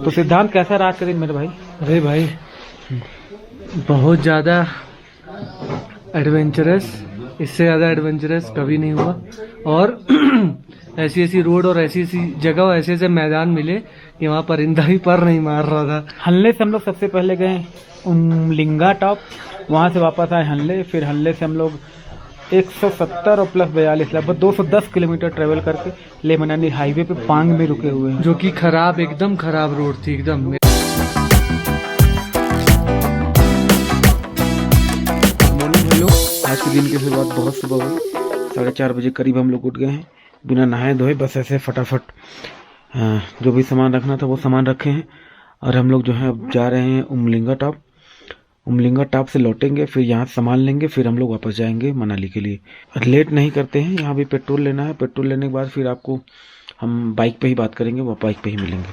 तो सिद्धांत कैसा रहा आज का दिन मेरे भाई? अरे भाई बहुत ज़्यादा एडवेंचरस, इससे ज़्यादा एडवेंचरस कभी नहीं हुआ। और ऐसी ऐसी रोड और ऐसी ऐसी जगह और ऐसे ऐसे मैदान मिले कि वहाँ परिंदा भी पर नहीं मार रहा था। हल्ले से हम लोग सबसे पहले गए उमलिंगा टॉप, वहाँ से वापस आए हल्ले, फिर हल्ले से हम लोग 170 और प्लस 42 लगभग 210 किलोमीटर ट्रेवल करके ले मनाली हाईवे पे पांग में रुके हुए हैं, जो कि खराब, एकदम खराब रोड थी एकदम। मॉर्निंग भाई लोग, आज के दिन की शुरुआत बहुत सुबह हुई। 4:30 बजे करीब हम लोग उठ गए हैं, बिना नहाए धोए बस ऐसे फटाफट जो भी सामान रखना था वो सामान रखे हैं। और हम लोग जो है अब जा रहे हैं उमलिंगा टॉप। उमलिंगा टॉप से लौटेंगे, फिर यहाँ सामान लेंगे, फिर हम लोग वापस जाएंगे मनाली के लिए। लेट नहीं करते हैं, यहाँ भी पेट्रोल लेना है। पेट्रोल लेने के बाद फिर आपको हम बाइक पे ही बात करेंगे, वो बाइक पे ही मिलेंगे।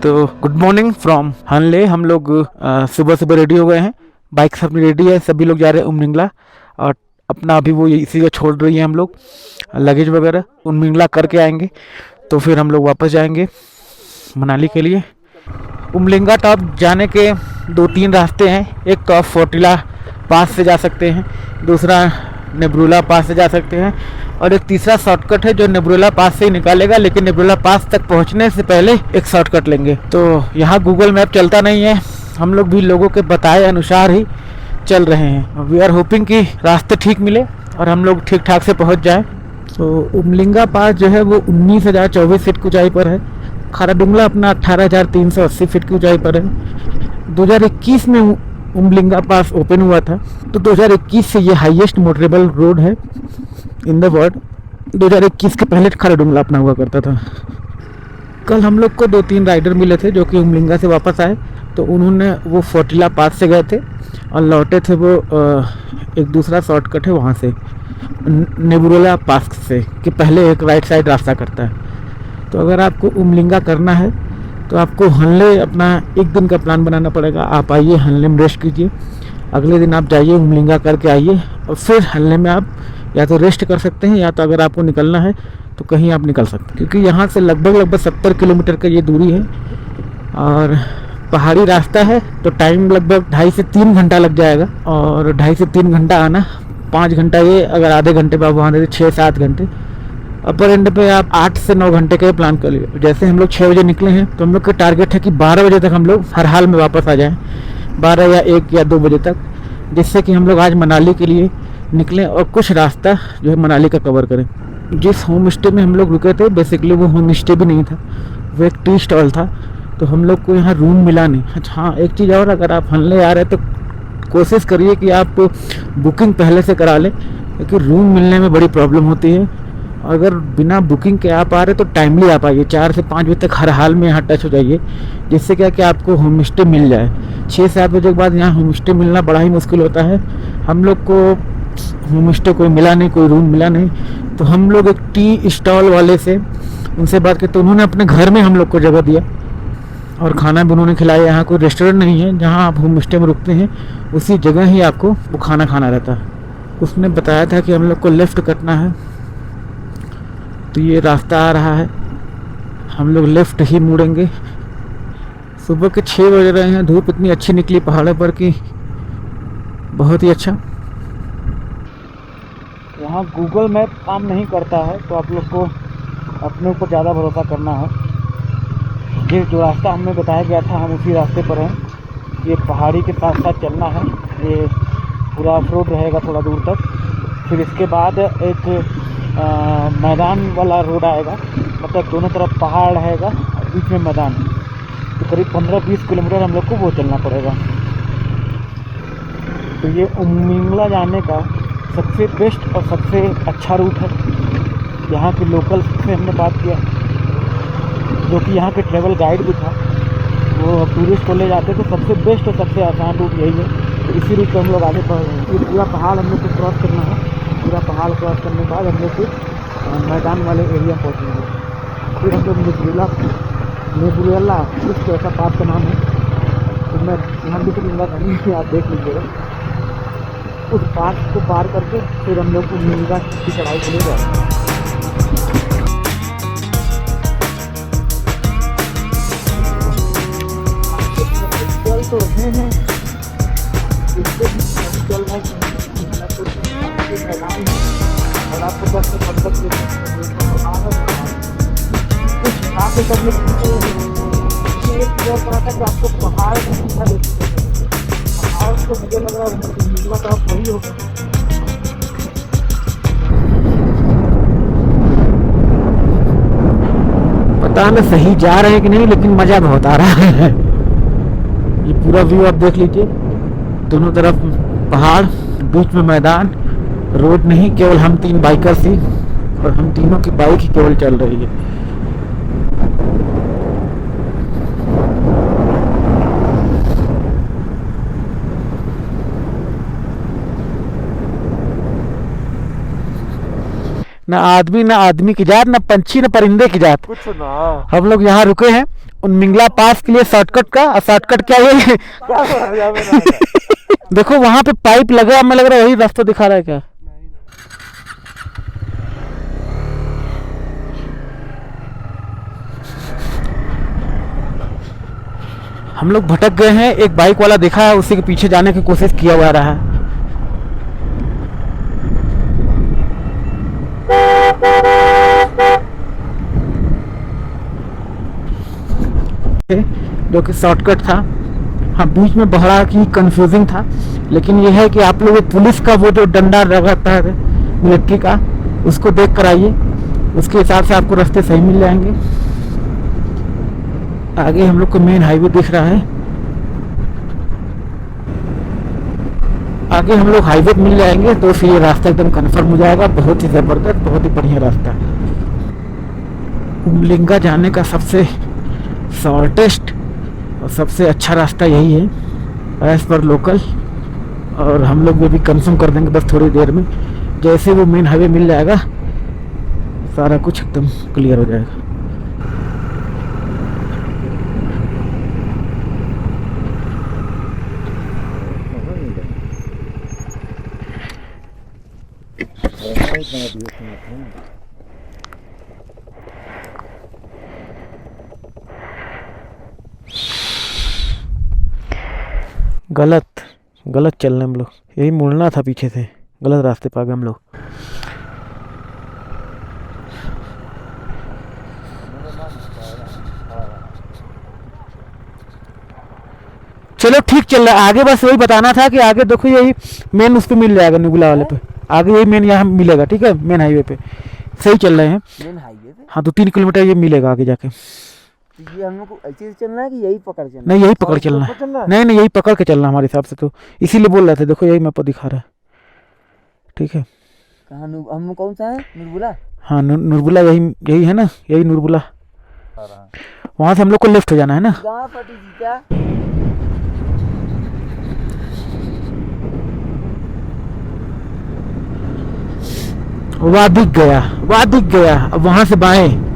तो गुड मॉर्निंग फ्रॉम हनले। हम लोग सुबह सुबह रेडी हो गए हैं, बाइक सब रेडी है, सभी लोग जा रहे हैं उमलिंगला। और अपना अभी वो इसी जगह छोड़ रही है, हम लोग लगेज वगैरह उमलिंगला करके आएंगे, तो फिर हम लोग वापस जाएंगे मनाली के लिए। उमलिंगा टॉप जाने के 2-3 रास्ते हैं। एक तो आप फोर्टिला पास से जा सकते हैं, दूसरा नेब्रुला पास से जा सकते हैं, और एक तीसरा शॉर्टकट है जो नेब्रुला पास से ही निकालेगा, लेकिन नेब्रुला पास तक पहुंचने से पहले एक शॉर्टकट लेंगे। तो यहाँ गूगल मैप चलता नहीं है, हम लोग भी लोगों के बताए अनुसार ही चल रहे हैं। वी आर होपिंग कि रास्ते ठीक मिले और हम लोग ठीक ठाक से पहुँच जाएँ। तो उमलिंगा पास जो है वो 19,024 फीट की ऊंचाई पर है। खाराडुंगला अपना 18,380 फीट की ऊंचाई पर है। 2021 में उमलिंगा पास ओपन हुआ था, तो 2021 से ये हाईएस्ट मोटरेबल रोड है इन द वर्ल्ड। 2021 के पहले खाराडुंगला अपना हुआ करता था। कल हम लोग को 2-3 राइडर मिले थे जो कि उमलिंगा से वापस आए, तो उन्होंने वो फोर्टिला पास से गए थे और लौटे थे वो एक दूसरा शॉर्टकट है वहाँ से नेब्रुला पास से, कि पहले एक राइट साइड रास्ता करता है। तो अगर आपको उमलिंगा करना है तो आपको हनले अपना एक दिन का प्लान बनाना पड़ेगा। आप आइए हनले में रेस्ट कीजिए, अगले दिन आप जाइए उमलिंगा करके आइए, और फिर हनले में आप या तो रेस्ट कर सकते हैं, या तो अगर आपको निकलना है तो कहीं आप निकल सकते हैं, क्योंकि यहाँ से लगभग 70 किलोमीटर का ये दूरी है और पहाड़ी रास्ता है। तो टाइम लगभग 2.5 से 3 घंटा लग जाएगा, और 2.5 से 3 घंटा आना, 5 घंटा ये, अगर आधे घंटे पर आप वहाँ देते 6-7 घंटे। अपर एंड पे आप 8 से 9 घंटे का प्लान कर लिए। जैसे हम लोग 6 बजे निकले हैं, तो हम लोग का टारगेट है कि 12 बजे तक हम लोग हर हाल में वापस आ जाएं, 12 या 1 या 2 बजे तक, जिससे कि हम लोग आज मनाली के लिए निकलें और कुछ रास्ता जो है मनाली का कवर करें। जिस होम स्टे में हम लोग रुके थे, बेसिकली वो होम स्टे भी नहीं था, वो एक टी स्टॉल था, तो हम लोग को यहाँ रूम मिला नहीं। अच्छा हाँ, एक चीज़ और, अगर आप हनले आ रहे हैं तो कोशिश करिए कि आप बुकिंग पहले से करा लें, क्योंकि रूम मिलने में बड़ी प्रॉब्लम होती है। अगर बिना बुकिंग के आप आ रहे तो टाइमली आप आइए, 4 से 5 बजे तक हर हाल में यहाँ टच हो जाइए, जिससे क्या कि आपको होम स्टे मिल जाए। 6-7 बजे के बाद यहाँ होम स्टे मिलना बड़ा ही मुश्किल होता है। हम लोग को होम स्टे कोई मिला नहीं, कोई रूम मिला नहीं, तो हम लोग एक टी स्टॉल वाले से उनसे बात की, तो उन्होंने अपने घर में हम लोग को जगह दिया और खाना भी उन्होंने खिलाया। यहाँ कोई रेस्टोरेंट नहीं है जहाँ आप होम स्टे में रुकते हैं, उसी जगह ही आपको वो खाना खाना रहता है। उसने बताया था कि हम लोग को लेफ़्ट कटना है, तो ये रास्ता आ रहा है, हम लोग लेफ़्ट ही मुड़ेंगे। सुबह के 6 बज रहे हैं, धूप इतनी अच्छी निकली पहाड़ों पर कि बहुत ही अच्छा। यहाँ गूगल मैप काम नहीं करता है, तो आप लोग को अपने ऊपर ज़्यादा भरोसा करना है। ये जो रास्ता हमें बताया गया था, हम उसी रास्ते पर हैं। ये पहाड़ी के साथ साथ चलना है, ये पूरा ऑफ रोड रहेगा थोड़ा दूर तक, फिर इसके बाद एक मैदान वाला रोड आएगा, मतलब दोनों तरफ पहाड़ रहेगा और बीच में मैदान। तो करीब 15-20 किलोमीटर हम लोग को वो चलना पड़ेगा। तो ये उमलिंगला जाने का सबसे बेस्ट और सबसे अच्छा रूट है। यहाँ के लोकल से हमने बात किया, जो कि यहाँ के ट्रैवल गाइड भी था, वो टूरिस्ट को ले जाते, तो सबसे बेस्ट और सबसे आसान रूट यही है। तो इसी रूट पर हम लोग आगे बढ़ रहे हैं। ये पूरा पहाड़ हम लोग को क्रॉस करना है, पूरा पहाड़ क्रॉस करने के बाद हम लोग फिर मैदान वाले एरिया पहुँचेंगे। फिर हम लोग नेब्रुला नेबुला कुछ ऐसा पास का नाम है, तो मैं यहाँ लिख लूँगा कहीं, आप देख लीजिएगा। उस पास को पार करके फिर हम लोग उम्निंगला की चढ़ाई के लिए जाएंगे। चल तो रहे हैं, इससे भी चल रहे हैं और आपको 10 से 15 कुछ आगे करने एक चीज़ और था कि आपको पहाड़ की दिशा देखते हैं। पहाड़ तो मुझे लग रहा है तो आप वही होगा। पता नहीं सही जा रहे हैं कि नहीं, लेकिन मज़ा बहुत आ रहा है। ये पूरा व्यू आप देख लीजिए, दोनों तरफ पहाड़, बीच में मैदान, रोड नहीं, केवल हम 3 बाइकर्स ही, और हम तीनों की बाइक ही केवल चल रही है। ना आदमी की जात, ना पंछी, ना परिंदे की जात, कुछ ना। हम लोग यहाँ रुके हैं उम्निंगला पास के लिए शॉर्टकट का, और शॉर्टकट क्या है देखो वहां पे पाइप लगा, हमें लग रहा है वही रास्ता दिखा रहा है क्या। हम लोग भटक गए हैं, एक बाइक वाला देखा है, उसी के पीछे जाने की कोशिश किया जा रहा है। जो कि शॉर्टकट था। हाँ, बीच में बड़ा की कंफ्यूजिंग था, लेकिन यह है कि आप लोग पुलिस का वो जो डंडा लगाता है मिलिट्री का, उसको देख कर आइए, उसके हिसाब से आपको रास्ते सही मिल जाएंगे। आगे हम लोग को मेन हाईवे दिख रहा है, आगे हम लोग हाईवे मिल जाएंगे तो फिर ये रास्ता एकदम कंफर्म हो जाएगा। बहुत ही ज़बरदस्त, बहुत ही बढ़िया रास्ता। उम्लिंगा जाने का सबसे शॉर्टेस्ट और सबसे अच्छा रास्ता यही है एज पर लोकल, और हम लोग वो भी कंफर्म कर देंगे बस थोड़ी देर में। जैसे वो मेन हाईवे मिल जाएगा सारा कुछ एकदम क्लियर हो जाएगा। गलत चल रहे हम लोग, यही मुड़ना था पीछे से, गलत रास्ते पे आ गए हम लोग। चलो ठीक चल रहा है आगे, बस वही बताना था कि आगे देखो यही मेन उस पे मिल जाएगा, निगुला वाले पे आगे यही मेन यहाँ मिलेगा। ठीक है, मेन हाईवे पे सही चल रहे हैं, मेन हाईवे पे। हाँ, तो 3 किलोमीटर ये मिलेगा आगे जाके। तो ये हम लोग को ऐसे से चलना है कि यही पकड़ चलना? नहीं, यही पकड़ चलना है। नहीं, यही पकड़ के चलना हमारे हिसाब से, तो इसीलिए बोल रहे थे। देखो यही मैप दिखा रहा है। ठीक है, कहाँ हम कौन सा है? नुरबुला। हाँ, नुरबुला यही है ना, यही नुरबुला। वहाँ से हम लोग को लेफ्ट हो जाना है ना। वहाँ दिख गया, अब वहां से बाएं।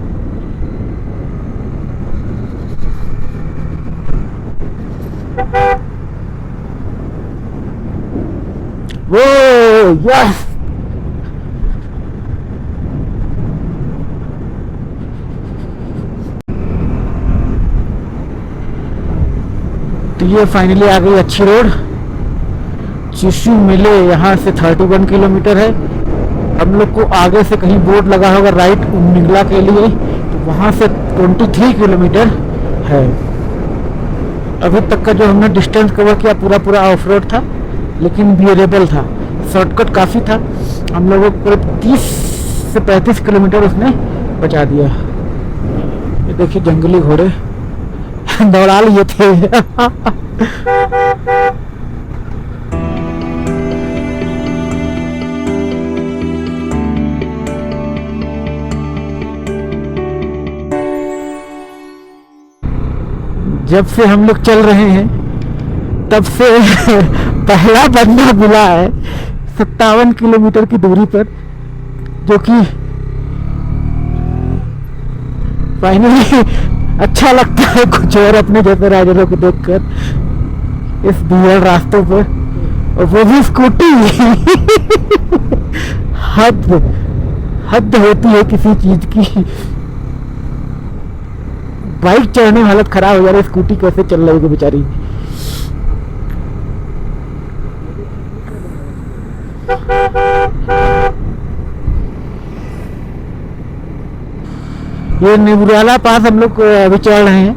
वो यस, तो ये फाइनली आ गई अच्छी रोड। चिशु मिले यहाँ से 31 किलोमीटर है। हम लोग को आगे से कहीं बोर्ड लगा होगा राइट उम्निंगला के लिए, तो वहाँ से 23 किलोमीटर है। अभी तक का जो हमने डिस्टेंस कवर किया पूरा ऑफ रोड था, लेकिन बियरेबल था, शॉर्टकट काफ़ी था। हम लोगों को करीब 30 से 35 किलोमीटर उसने बचा दिया। ये देखिए जंगली घोड़े दौड़ा लिए थे जब से हम लोग चल रहे हैं तब से पहला बंदा मिला है 57 किलोमीटर की दूरी पर, जो कि फाइनली अच्छा लगता है कुछ और अपने जैसे राइडरों को देखकर इस भीड़ रास्तों पर, और वो भी स्कूटी। हद हद होती है किसी चीज की। बाइक चढ़ने में हालत खराब हो जा रही, स्कूटी कैसे चल रही है बेचारी। ये नेबुराला पास हम लोग अभी चढ़ रहे हैं।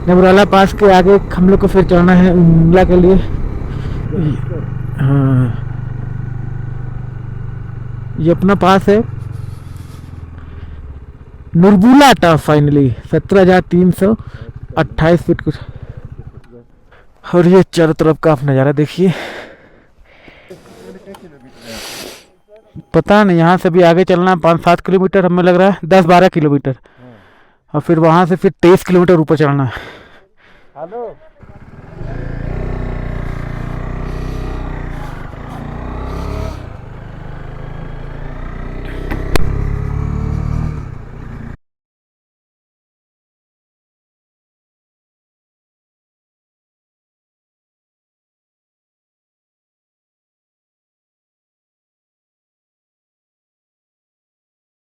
नेबुराला पास के आगे हम लोग को फिर चढ़ना है उमला के लिए। हाँ, ये अपना पास है नुरबुला टॉप फाइनली 17,328 फीट कुछ। और ये चारों तरफ का आप नज़ारा देखिए। पता नहीं, यहाँ से भी आगे चलना 5-7 किलोमीटर, हमें लग रहा है 10-12 किलोमीटर, और फिर वहाँ से फिर 23 किलोमीटर ऊपर चढ़ना है। हेलो,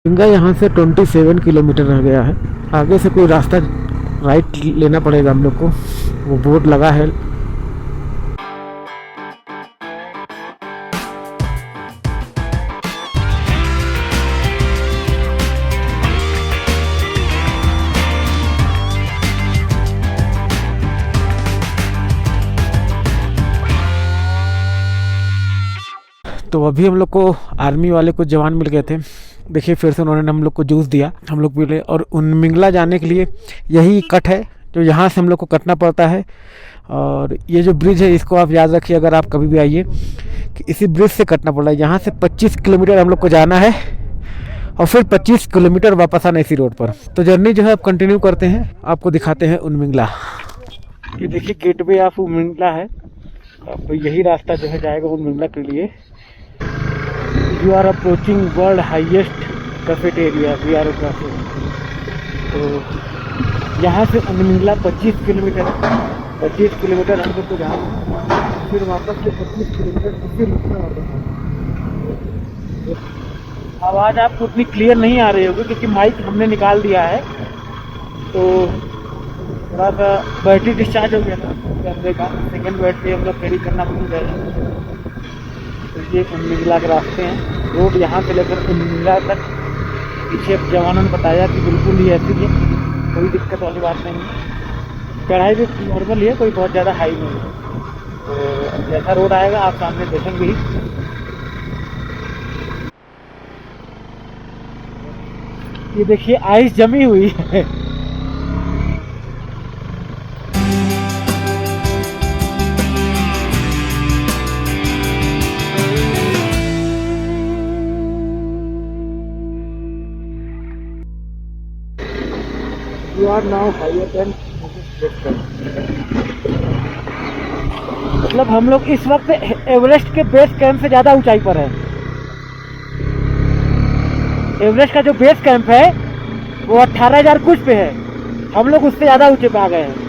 गंगा यहाँ से 27 किलोमीटर रह गया है। आगे से कोई रास्ता राइट लेना पड़ेगा हम लोग को, वो बोर्ड लगा है। तो अभी हम लोग को आर्मी वाले कुछ जवान मिल गए थे। देखिए फिर से उन्होंने हम लोग को जूस दिया, हम लोग पी ले। और उनमिंगला जाने के लिए यही कट है जो यहाँ से हम लोग को कटना पड़ता है। और ये जो ब्रिज है इसको आप याद रखिए, अगर आप कभी भी आइए कि इसी ब्रिज से कटना पड़ रहा है। यहाँ से 25 किलोमीटर हम लोग को जाना है और फिर 25 किलोमीटर वापस आना इसी रोड पर। तो जर्नी जो है आप कंटिन्यू करते हैं, आपको दिखाते हैं उनमिंगला। ये देखिए गेटवे ऑफ उनमिंगला है, आपको यही रास्ता जो है जाएगा उनमिंगला के लिए। You are approaching world highest cafeteria we are crossing. तो यहाँ से उनमिंगला 25 किलोमीटर है। 25 किलोमीटर हम लोग को जाना, फिर वापस से 25 किलोमीटर फिर रुकना होगा। आवाज़ आपको उतनी क्लियर नहीं आ रही होगी क्योंकि माइक हमने निकाल दिया है, तो थोड़ा सा बैटरी डिस्चार्ज हो गया था कैमरे का। सेकेंड बैटरी हम लोग कैरी करना भूल गए। तो ये उनमिंगला के रास्ते हैं, रोड यहाँ से लेकर उनमिंगला तक। पीछे जवानों ने बताया कि बिल्कुल ही ऐसी है, कोई दिक्कत वाली बात नहीं है। चढ़ाई भी नॉर्मल ही है, कोई बहुत ज़्यादा हाई नहीं है। तो जैसा रोड आएगा आप सामने देखेंगे ही। ये देखिए आइस जमी हुई है। You are now higher than मतलब हम लोग इस वक्त एवरेस्ट के बेस कैंप से ज़्यादा ऊंचाई पर है। एवरेस्ट का जो बेस कैंप है वो 18,000 कुछ पे है, हम लोग उससे ज़्यादा ऊंचे पे आ गए हैं।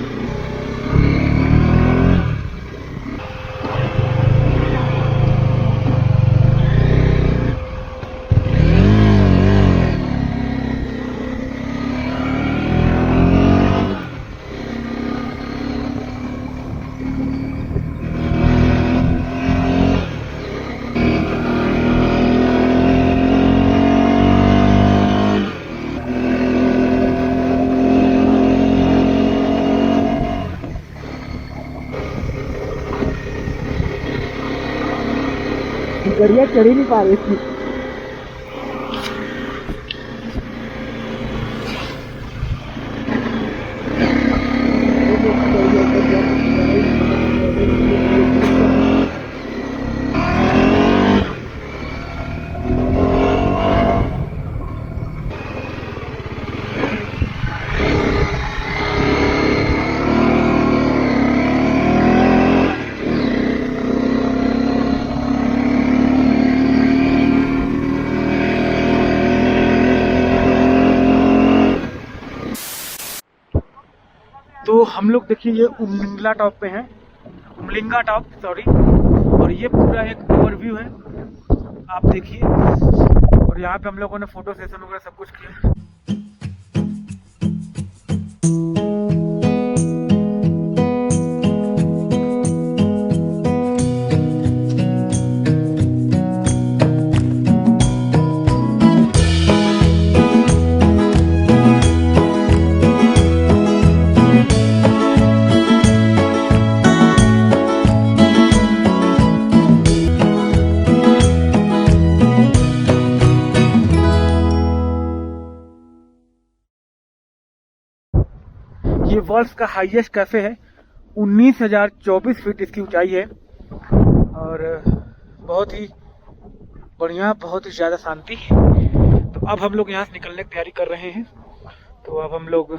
गड़िया चढ़ ही नहीं पा रही थी। हम लोग देखिए ये उमलिंगला टॉप पे हैं, उमलिंगा टॉप सॉरी, और ये पूरा एक ओवरव्यू है, आप देखिए। और यहाँ पे हम लोगों ने फोटो सेशन वगैरह सब कुछ किया। ये वर्ल्ड का हाईएस्ट कैफे है, 19,024 फीट इसकी ऊंचाई है, और बहुत ही बढ़िया, बहुत ही ज़्यादा शांति। तो अब हम लोग यहाँ से निकलने की तैयारी कर रहे हैं। तो अब हम लोग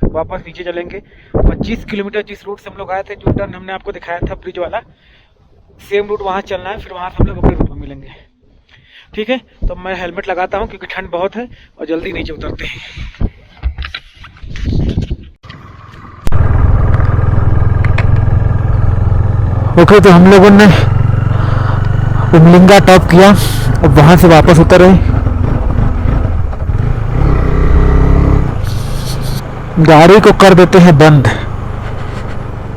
वापस नीचे चलेंगे। 25 किलोमीटर जिस रूट से हम लोग आए थे, जो टर्न हमने आपको दिखाया था ब्रिज वाला, सेम रूट वहाँ चलना है, फिर वहाँ से हम लोग अपने रूट में मिलेंगे। ठीक है, तो मैं हेलमेट लगाता हूँ क्योंकि ठंड बहुत है और जल्दी नीचे उतरते हैं। ओके, तो हम लोगों ने उमलिंगा टॉप किया, अब वहां से वापस उतर रहे। गाड़ी को कर देते हैं बंद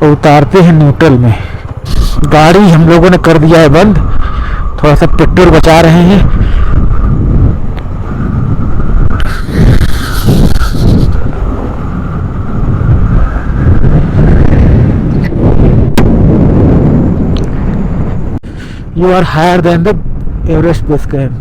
और उतारते हैं न्यूट्रल में। गाड़ी हम लोगों ने कर दिया है बंद, थोड़ा सा पेट्रोल बचा रहे हैं। You are higher than the Everest base camp.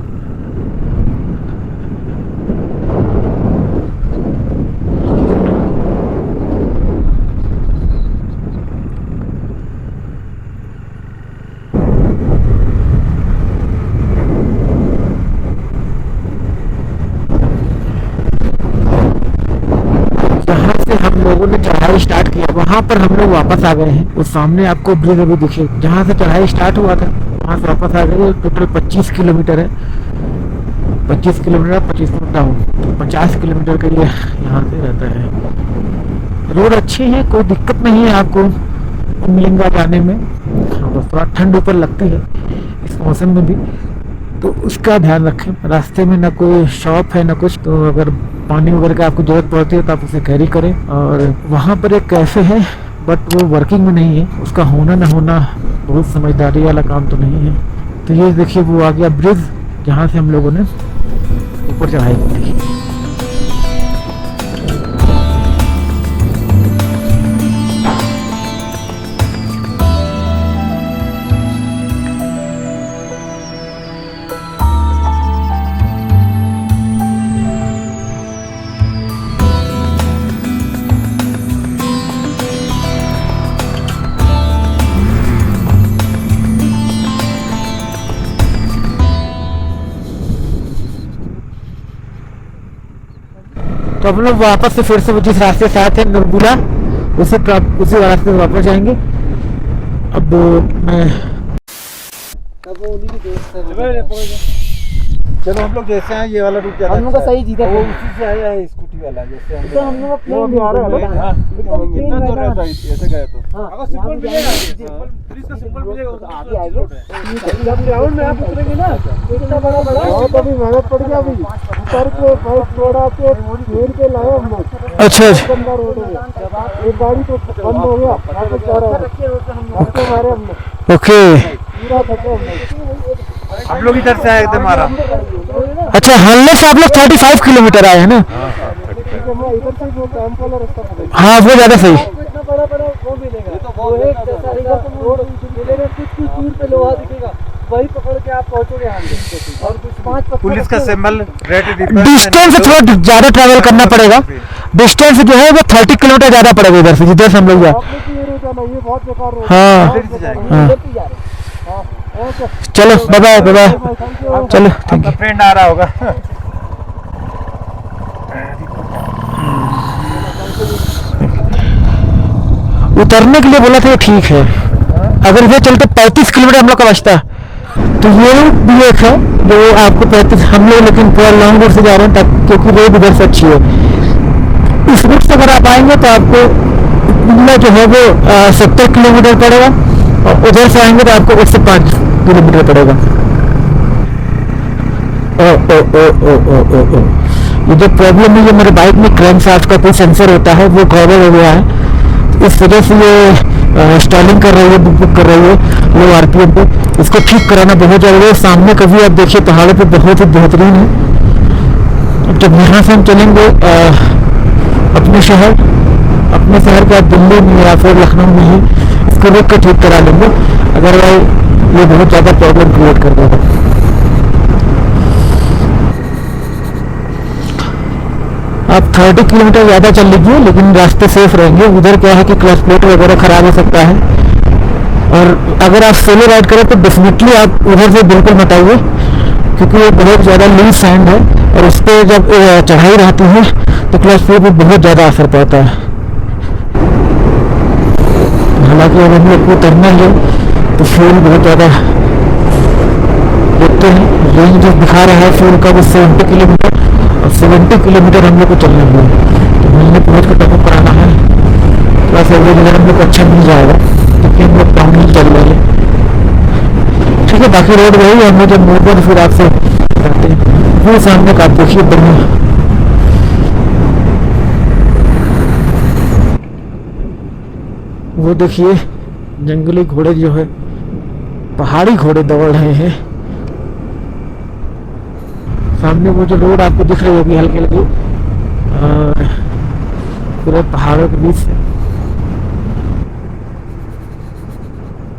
जहाँ से हम लोगों ने चढ़ाई स्टार्ट किया वहाँ पर हम लोग वापस आ गए हैं। उस सामने आपको ब्रिज अभी दिखे, जहाँ से चढ़ाई स्टार्ट हुआ था वहाँ से वापस आ गए। टोटल 25 किलोमीटर है, 25 किलोमीटर 25 डाउन, 50 किलोमीटर के लिए यहाँ से रहता है। रोड अच्छे हैं, कोई दिक्कत नहीं है आपको उमलिंगा जाने में। हाँ, बस थोड़ा ठंड ऊपर लगती है इस मौसम में भी, तो उसका ध्यान रखें। रास्ते में ना कोई शॉप है ना कुछ, तो अगर पानी वगैरह का आपको जरूरत पड़ती है तो आप उसे कैरी करें। और वहाँ पर एक कैफ़े है बट वो वर्किंग में नहीं है, उसका होना ना होना बहुत समझदारी वाला काम तो नहीं है। तो ये देखिए वो आ गया ब्रिज, जहाँ से हम लोगों ने ऊपर चढ़ाई की थी। तो हम लोग वापस से फिर से जिस रास्ते से आए थे नरबुला, उसी रास्ते से वापस जाएंगे। अब मैं चलो हम लोग जैसे हैं ये वाला रूट हम लोग का सही जीता वो उसी से आया है स्कूटी वाला, जैसे हम तो हम लोग वो अभी आ रहा है ना, एकदम कितना दूर रहता है ऐसे गए तो हाँ, अगर सिंपल मिलेगा, पुलिस का सिंपल मिलेगा तो आगे आएगा। जब ग्राउंड में आप उतरेंगे ना इतना बड़ा बहुत अभी मेहनत पड़ गया, अभी ऊपर के बहुत थोड़ा के घेर के लाए हम लोग। अच्छा गंदा रोड है, एक गाड़ी तो बंद हो गया, वापस जा रहा है उसके मारे हम लोग ओके। पूरा थके हम लोग इधर से आए थे मारा। अच्छा, हल्ले से आप लोग 35 किलोमीटर आए हैं ना? इधर से जो कैंप वाला रास्ता पड़ेगा, हाँ वो ज़्यादा सही। इतना बड़ा बड़ा वो मिलेगा, वो एक जैसा रोड मिलेगा, कुछ दूर पे लोहा दिखेगा, वही पकड़ के आप पहुंचोगे आगे। और कुछ 5 पुलिस का सिंबल रेड डिस्टेंस से थोड़ा ज़्यादा ट्रैवल करना पड़ेगा। डिस्टेंस जो है वो 30 किलोमीटर ज़्यादा पड़ेगा इधर से, जिधर से हम लोग जाए। ये बहुत बेकार रोड हाँ हाँ, चलो बाय बाय बाय बाय, चलो थैंक यू। फ्रेंड आ रहा होगा। उतरने के लिए बोला था, ये ठीक है। अगर इधर चलते 35 किलोमीटर हम लोग का बचता, तो ये भी एक है जो आपको 35, हम लोग लेकिन पूरा लॉन्ग रूट से जा रहे हैं क्योंकि रोड इधर से अच्छी है। इस रूट से अगर आप आएंगे तो आपको उमरिंगला जो है वो 70 किलोमीटर पड़ेगा, और उधर से आएंगे तो आपको 105 किलोमीटर पड़ेगा। ओ ओ ओ ओ ओ ओ ओ ये जो प्रॉब्लम है, ये मेरे बाइक में क्रैंकशाफ्ट का कोई सेंसर होता है वो गड़बड़ हो गया है, इस वजह से ये स्टॉलिंग कर रही है, बुक कर रही है लो आरपीएम पे। इसको ठीक कराना बहुत जरूरी है। सामने कभी आप देखिए पहाड़ों पे बहुत ही बेहतरीन है। जब यहाँ से हम चलेंगे अपने शहर के दिल्ली में या फिर लखनऊ में ही इसको रोक कर ठीक करा लेंगे, अदरवाइज ये बहुत ज़्यादा प्रॉब्लम क्रिएट कर देगा। आप 30 किलोमीटर ज़्यादा चल लीजिए, लेकिन रास्ते सेफ रहेंगे। उधर क्या है कि क्लच प्लेट वगैरह ख़राब हो सकता है, और अगर आप सोलो राइड करें तो डेफिनेटली आप उधर से बिल्कुल मत आइए, क्योंकि ये बहुत ज़्यादा लूज सैंड है, और उस पर जब चढ़ाई रहती है तो क्लच प्लेट पर बहुत ज़्यादा असर पड़ता है। हालांकि अगर हम लोग को उतरना है तो फ्यूल बहुत ज़्यादा देखते हैं, रेंज जो दिखा रहा है फ्यूल का वो 70 किलोमीटर, और 70 किलोमीटर हम लोग को चलना है। तो मिलने पहुँच कर टॉपअप कराना है, थोड़ा सा एवरेज अगर हम लोग अच्छा मिल जाएगा, क्योंकि हम लोग टाउन ही चल रहे हैं। ठीक है, बाकी रोड वही है, हम लोग जब मोड़ पर फिर आपसे बताते हैं। वो सामने का आप देखिए बढ़िया, वो देखिए जंगली घोड़े जो है, पहाड़ी घोड़े दौड़ रहे हैं। सामने वो जो रोड आपको दिख रही होगी हल्की हल्की, पूरे पहाड़ों के बीच।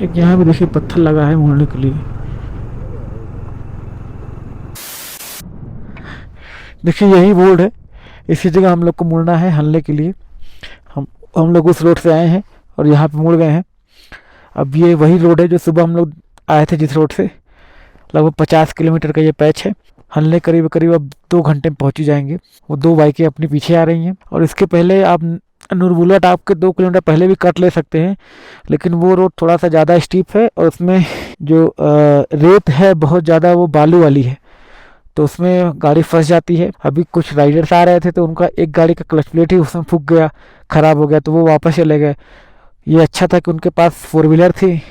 एक यहाँ भी देखिए पत्थर लगा है मुड़ने के लिए। देखिए यही रोड है, इसी जगह हम लोग को मुड़ना है हल्ले के लिए। हम लोग उस रोड से आए हैं और यहाँ पे मुड़ गए हैं। अब ये वही रोड है जो सुबह हम लोग आए थे, जिस रोड से। लगभग 50 किलोमीटर का ये पैच है। हल्ले करीब करीब अब 2 घंटे में पहुँच ही जाएंगे। वो 2 बाइकें अपने पीछे आ रही हैं, और इसके पहले आप नूरबुल्ला टाप के 2 किलोमीटर पहले भी कट ले सकते हैं, लेकिन वो रोड थोड़ा सा ज़्यादा स्टीप है, और उसमें जो रेत है बहुत ज़्यादा, वो बालू वाली है, तो उसमें गाड़ी फंस जाती है। अभी कुछ राइडर्स आ रहे थे तो उनका एक गाड़ी का क्लच प्लेट ही उसमें फूक गया, ख़राब हो गया, तो वो वापस चले गए। ये अच्छा था कि उनके पास 4 व्हीलर थी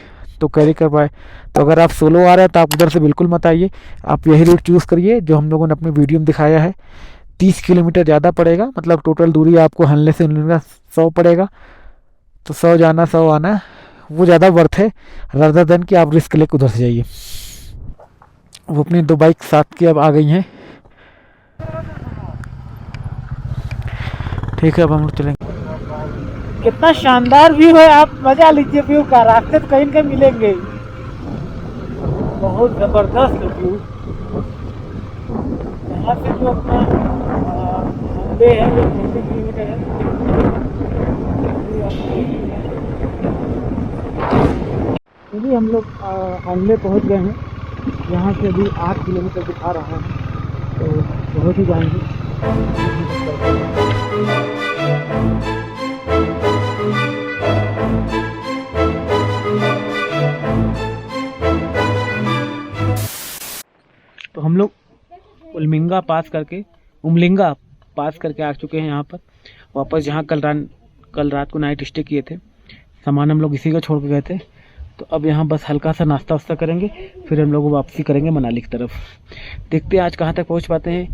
तो कैरी कर पाए। तो अगर आप सोलो आ रहे हैं तो आप उधर से बिल्कुल मत आइए, आप यही रूट चूज़ करिए जो हम लोगों ने अपने वीडियो में दिखाया है। 30 किलोमीटर ज़्यादा पड़ेगा, मतलब टोटल दूरी आपको हल्ले से उमरिंगला 100 पड़ेगा। तो 100 जाना 100 आना, वो ज़्यादा वर्थ है रादर देन कि आप रिस्क लेकर उधर से जाइए। वो अपनी 2 बाइक साथ की अब आ गई हैं। ठीक है, अब हम लोग चलेंगे। कितना शानदार व्यू है, आप मजा लीजिए व्यू का। रास्ते तो कहीं न कहीं मिलेंगे, बहुत जबरदस्त व्यू। यहाँ से जो अपना हल्ले है वो 30 किलोमीटर है। अभी हम लोग हल्ले पहुँच गए हैं। यहाँ से अभी 8 किलोमीटर दिखा रहा है, तो पहुँच ही जाएंगे। तो हम लोग उमलिंगा पास करके आ चुके हैं यहाँ पर वापस, जहाँ कल रात को नाइट स्टे किए थे। सामान हम लोग इसी का छोड़ के गए थे। तो अब यहाँ बस हल्का सा नाश्ता वास्ता करेंगे, फिर हम लोग वापसी करेंगे मनाली की तरफ। देखते हैं आज कहाँ तक पहुँच पाते हैं।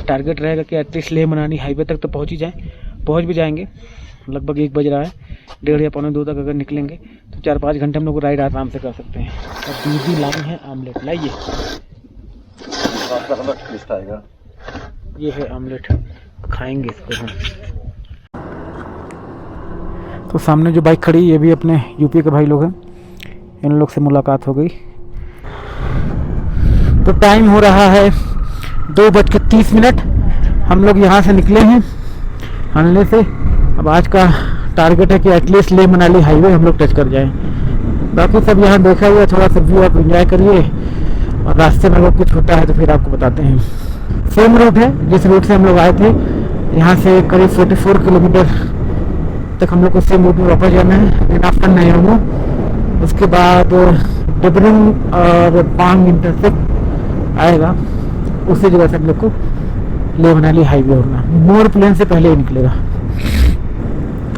टारगेट रहेगा कि एटलीस्ट लेह मनाली हाईवे तक तो पहुँच भी जाएंगे। लगभग 1 बज रहा है, 1:30 या 1:45 तक अगर निकलेंगे तो 4-5 घंटे हम लोग राइड आराम से कर सकते हैं। अब दूधी लाई है आमलेट, लाइए। ये है आमलेट, खाएंगे इसको हम। तो सामने जो बाइक खड़ी, ये भी अपने यूपी के भाई लोग हैं, इन लोग से मुलाकात हो गई। तो टाइम हो रहा है 2:30। हम लोग यहाँ से निकले हैं हल्ले से। अब आज का टारगेट है कि एटलीस्ट लेह मनाली हाईवे हम लोग टच कर जाएं। बाकी सब यहाँ देखा हुआ, थोड़ा सा व्यू आप एंजॉय करिए, और रास्ते में अगर कुछ होता है तो फिर आपको बताते हैं। सेम रूट है जिस रूट से हम लोग आए थे। यहाँ से करीब 44 किलोमीटर तक हम लोग को सेम रूट में वापस जाना है। देन आफ्टर नयामो, उसके बाद डिब्रूगढ़ और पांग इंटरसेक्ट आएगा, उसी जगह से हम लोग को लेह मनाली हाईवे होगा। मोर प्लेन से पहले ही निकलेगा।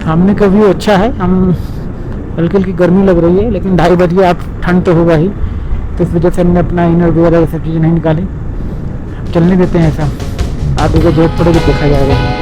सामने का व्यू अच्छा है। हम हल्की हल्की गर्मी लग रही है, लेकिन 2:30 बजे आप ठंड तो होगा ही, तो इस वजह से हमने अपना इनर वेयर ये सब चीज़ें नहीं निकाली। चलने देते हैं ऐसा, आगे को जरूरत पड़ेगी देखा जाएगा।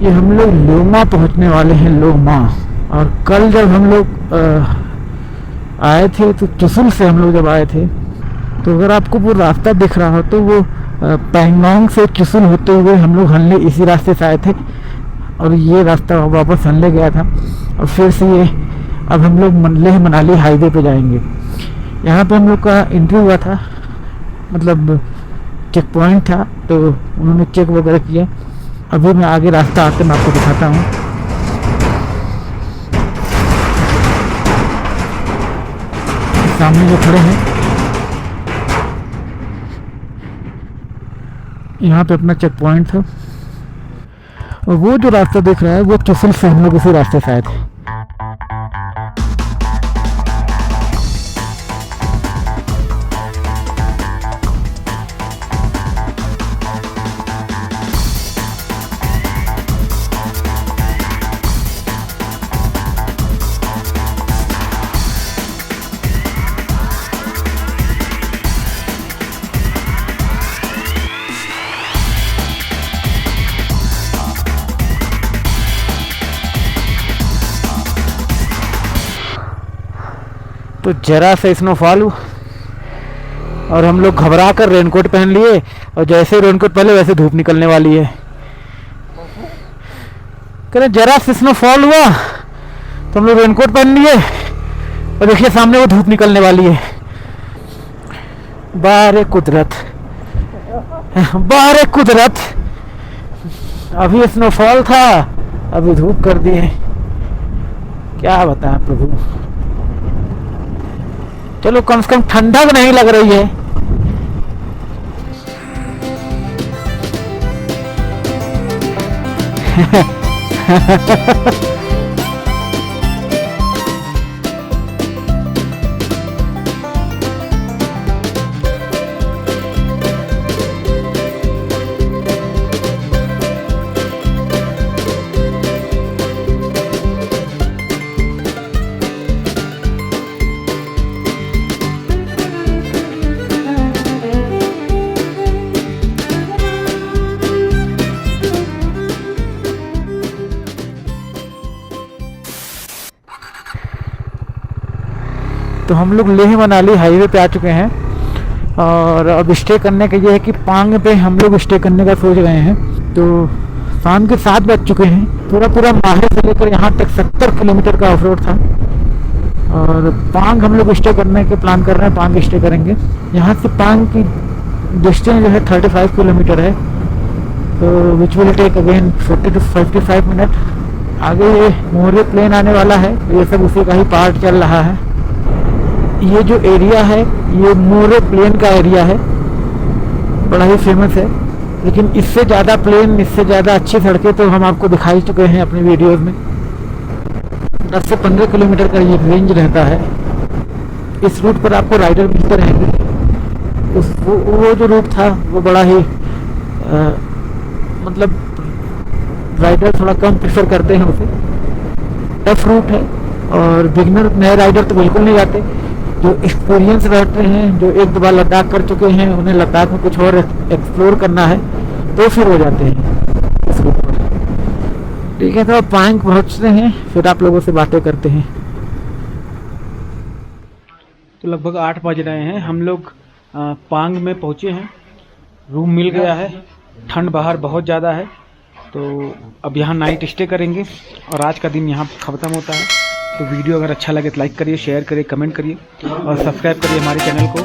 ये हम लोग लोमा पहुंचने वाले हैं, लोमा। और कल जब हम लोग आए थे तो चुसुल से हम लोग जब आए थे, तो अगर आपको वो रास्ता दिख रहा हो तो वो पैंगोंग से चुसुल होते हुए हम लोग हनले इसी रास्ते से आए थे, और ये रास्ता वापस हनले गया था। और फिर से ये अब हम लोग लेह मनाली हाईवे पे जाएंगे। यहाँ पे हम लोग का एंट्री हुआ था, मतलब चेक पॉइंट था, तो उन्होंने चेक वगैरह किया। अभी मैं आगे रास्ता आके मैं आपको दिखाता हूँ। सामने जो खड़े हैं यहाँ पे अपना चेक पॉइंट था, और वो जो रास्ता दिख रहा है वो चुसुल से हम लोग उसी रास्ते से आए थे। तो जरा सा स्नोफॉल हुआ और हम लोग घबरा कर रेनकोट पहन लिए, और जैसे रेनकोट पहले वैसे धूप निकलने वाली है। कह रहे जरा सा स्नोफॉल हुआ तो हम लोग रेनकोट पहन लिए, और देखिए सामने वो धूप निकलने वाली है। बारे कुदरत, बारे कुदरत, अभी स्नोफॉल था अभी धूप कर दिए, क्या बताएं प्रभु। चलो कम से कम ठंडक नहीं लग रही है। तो हम लोग लेह मनाली हाईवे पे आ चुके हैं, और अब स्टे करने का ये है कि पांग पे हम लोग स्टे करने का सोच रहे हैं। तो शाम के 7 बज चुके हैं। पूरा माहे से लेकर यहाँ तक 70 किलोमीटर का ऑफ रोड था, और पांग हम लोग स्टे करने के प्लान कर रहे हैं। पांग स्टे करेंगे। यहाँ से पांग की डिस्टेंस जो है 35 किलोमीटर है, तो which will take again 40 to 55 minute. आगे ये मोरे प्लेन आने वाला है, ये सब उसी का ही पार्ट चल रहा है। ये जो एरिया है ये मोरे प्लेन का एरिया है, बड़ा ही फेमस है। लेकिन इससे ज़्यादा प्लेन, इससे ज़्यादा अच्छी सड़कें तो हम आपको दिखाई चुके हैं अपने वीडियोस में। 10 से 15 किलोमीटर का ये रेंज रहता है। इस रूट पर आपको राइडर मिलते रहेंगे। वो जो रूट था वो बड़ा ही मतलब राइडर थोड़ा कम प्रेफर करते हैं उसे। टफ रूट है, और बिगनर नए राइडर तो बिल्कुल नहीं जाते। जो एक्सपीरियंस रहते हैं, जो एक दो बार लद्दाख कर चुके हैं, उन्हें लद्दाख में कुछ और एक्सप्लोर करना है तो फिर हो जाते हैं इस रूट पर। ठीक है, तो अब पांग पहुँचते हैं, फिर आप लोगों से बातें करते हैं। तो लगभग 8 बज रहे हैं, हम लोग पांग में पहुँचे हैं। रूम मिल गया है। ठंड बाहर बहुत ज़्यादा है, तो अब यहाँ नाइट स्टे करेंगे और आज का दिन यहाँ ख़त्म होता है। तो वीडियो अगर अच्छा लगे तो लाइक करिए, शेयर करिए, कमेंट करिए और सब्सक्राइब करिए हमारे चैनल को।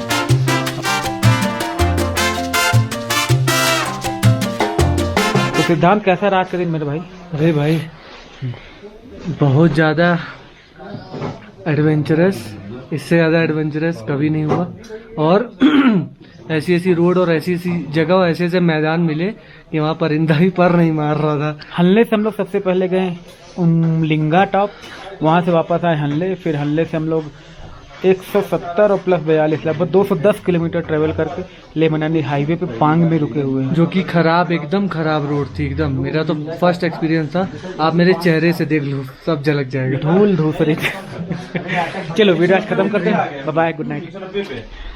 तो सिद्धांत, कैसा रहा आज का दिन मेरे भाई? अरे भाई बहुत ज़्यादा एडवेंचरस, इससे ज़्यादा एडवेंचरस कभी नहीं हुआ। और ऐसी ऐसी रोड और ऐसी ऐसी जगह और ऐसे ऐसे मैदान मिले कि वहाँ परिंदा भी पर नहीं मार रहा था। हल्ले से हम लोग सबसे पहले गए उमलिंगा टॉप, वहाँ से वापस आए हल्ले, फिर हल्ले से हम लोग 170 और प्लस 42 लगभग 210 किलोमीटर ट्रेवल करके ले मनाली हाईवे पे पांग में रुके हुए हैं। जो कि खराब, एकदम खराब रोड थी एकदम। मेरा तो फर्स्ट एक्सपीरियंस था, आप मेरे चेहरे से देख लो, सब झलक जाएगा। धूल धूसरी चलो वीडियो आज खत्म करते हैं, बाय बाय, गुड नाइट।